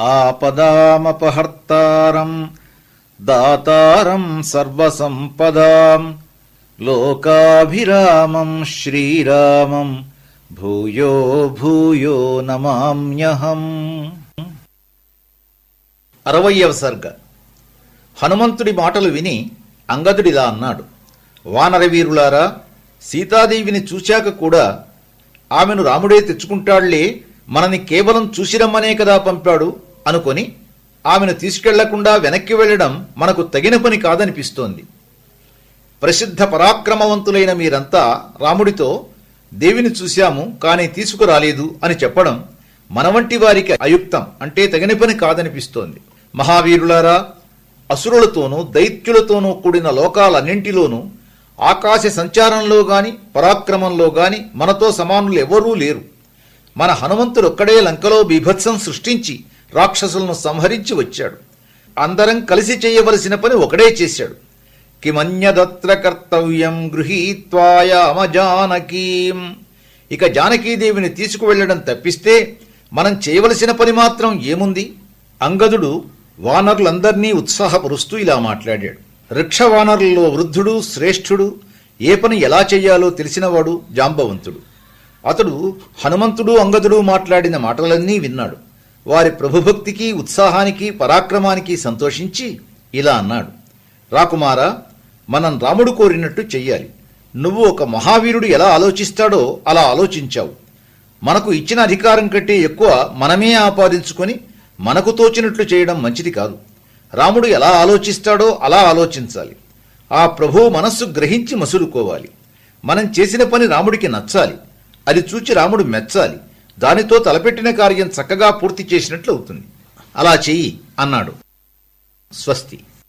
ఆపదామపహర్తారం దాతారం సర్వసంపదాం లోకాభిరామం శ్రీరామం భూయో భూయో నమామ్యహం. 60వ సర్గ. హనుమంతుడి మాటలు విని అంగదుడిలా అన్నాడు: వానరవీరులారా, సీతాదేవిని చూశాక కూడా ఆమెను రాముడే తెచ్చుకుంటాళ్లే, మనని కేవలం చూసిరమ్మనే కదా పంపాడు అనుకొని ఆమెను తీసుకెళ్లకుండా వెనక్కి వెళ్లడం మనకు తగిన పని కాదనిపిస్తోంది. ప్రసిద్ధ పరాక్రమవంతులైన మీరంతా రాముడితో దేవిని చూశాము కానీ తీసుకురాలేదు అని చెప్పడం మన వంటి వారికి అయుక్తం, అంటే తగిన పని కాదనిపిస్తోంది. మహావీరులారా, అసురులతోనూ దైత్యులతోనూ కూడిన లోకాలన్నింటిలోనూ ఆకాశ సంచారంలో గాని పరాక్రమంలో గాని మనతో సమానులు ఎవరూ లేరు. మన హనుమంతుడొక్కడే లంకలో బీభత్సం సృష్టించి రాక్షసులను సంహరించి వచ్చాడు. అందరం కలిసి చేయవలసిన పని ఒకడే చేశాడు. కిమన్యదత్ర కర్తవ్యం గృహీత్వాయామ జానకీం. ఇక జానకీదేవిని తీసుకువెళ్లడం తప్పిస్తే మనం చేయవలసిన పని మాత్రం ఏముంది? అంగదుడు వానరులందర్నీ ఉత్సాహపరుస్తూ ఇలా మాట్లాడాడు: రిక్షవానరులలో వృద్ధుడు శ్రేష్ఠుడు, ఏ పని ఎలా చెయ్యాలో తెలిసినవాడు జాంబవంతుడు. అతడు హనుమంతుడు అంగదుడు మాట్లాడిన మాటలన్నీ విన్నాడు. వారి ప్రభుభక్తికి ఉత్సాహానికి పరాక్రమానికి సంతోషించి ఇలా అన్నాడు: రాకుమారా, మనం రాముడు కోరినట్టు చెయ్యాలి. నువ్వు ఒక మహావీరుడు ఎలా ఆలోచిస్తాడో అలా ఆలోచించావు. మనకు ఇచ్చిన అధికారం కంటే ఎక్కువ మనమే ఆపాదించుకొని మనకు తోచినట్లు చేయడం మంచిది కాదు. రాముడు ఎలా ఆలోచిస్తాడో అలా ఆలోచించాలి. ఆ ప్రభువు మనస్సు గ్రహించి మసులుకోవాలి. మనం చేసిన పని రాముడికి నచ్చాలి. అది చూచి రాముడు మెచ్చాలి. దానితో తలపెట్టిన కార్యం చక్కగా పూర్తి చేసినట్లు అవుతుంది. అలా చెయ్యి అన్నాడు. స్వస్తి.